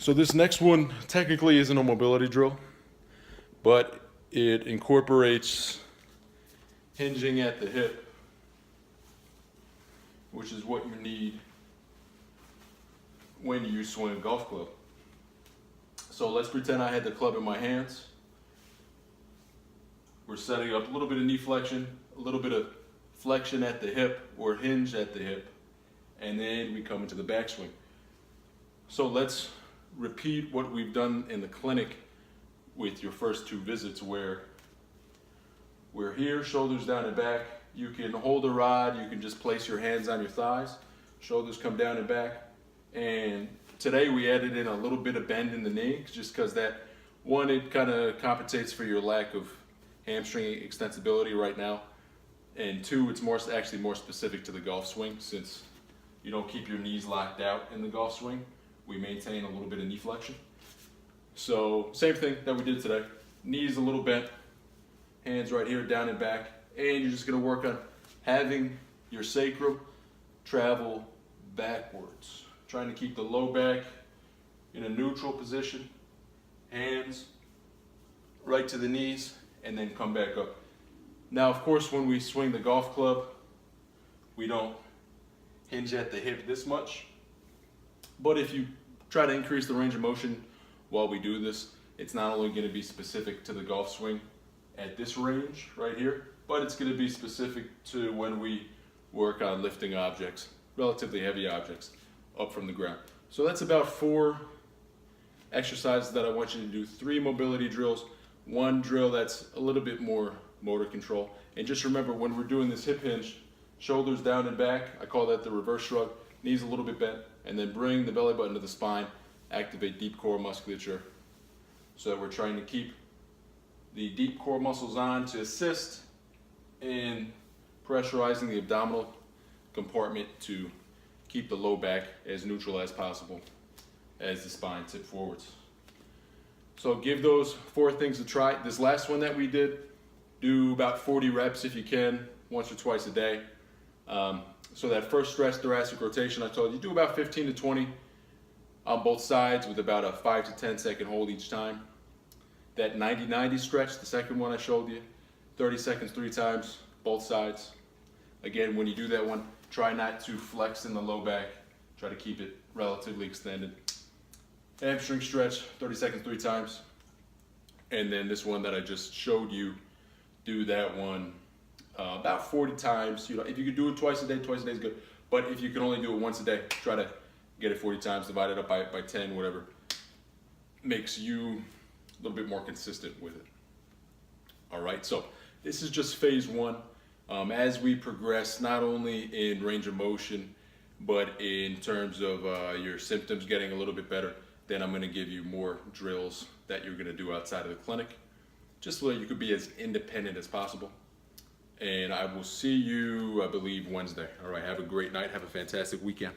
So this next one technically isn't a mobility drill, but it incorporates hinging at the hip, which is what you need when you swing a golf club. So let's pretend I had the club in my hands. We're setting up a little bit of knee flexion, a little bit of flexion at the hip or hinge at the hip, and then we come into the backswing. So let's repeat what we've done in the clinic with your first two visits, where we're here, shoulders down and back. You can hold a rod, you can just place your hands on your thighs, shoulders come down and back. And today we added in a little bit of bend in the knee, just because that, one, it kind of compensates for your lack of hamstring extensibility right now, and two, it's actually more specific to the golf swing. Since you don't keep your knees locked out in the golf swing, we maintain a little bit of knee flexion. So same thing that we did today. Knees a little bent, hands right here, down and back, and you're just gonna work on having your sacrum travel backwards. Trying to keep the low back in a neutral position, hands right to the knees, and then come back up. Now, of course, when we swing the golf club, we don't hinge at the hip this much. But if you try to increase the range of motion while we do this, it's not only going to be specific to the golf swing at this range right here, but it's going to be specific to when we work on lifting objects, relatively heavy objects, up from the ground. So that's about 4 exercises that I want you to do. 3 mobility drills, 1 drill that's a little bit more motor control. And just remember, when we're doing this hip hinge, shoulders down and back, I call that the reverse shrug, knees a little bit bent, and then bring the belly button to the spine, activate deep core musculature. So we're trying to keep the deep core muscles on to assist in pressurizing the abdominal compartment to keep the low back as neutral as possible as the spine tips forwards. So give those 4 things a try. This last one that we did, do about 40 reps if you can, once or twice a day. So that first stretch, thoracic rotation, I told you, do about 15 to 20 on both sides with about a 5 to 10 second hold each time. That 90-90 stretch, the second one I showed you, 30 seconds 3 times, both sides. Again, when you do that one, try not to flex in the low back. Try to keep it relatively extended. Hamstring stretch, 30 seconds 3 times. And then this one that I just showed you, do that one about 40 times. You know, if you could do it twice a day is good. But if you can only do it once a day, try to get it 40 times, divide it up by 10, whatever makes you a little bit more consistent with it. All right, so this is just phase 1. As we progress, not only in range of motion, but in terms of your symptoms getting a little bit better, then I'm going to give you more drills that you're going to do outside of the clinic, just so that you could be as independent as possible. And I will see you, I believe, Wednesday. All right, have a great night. Have a fantastic weekend.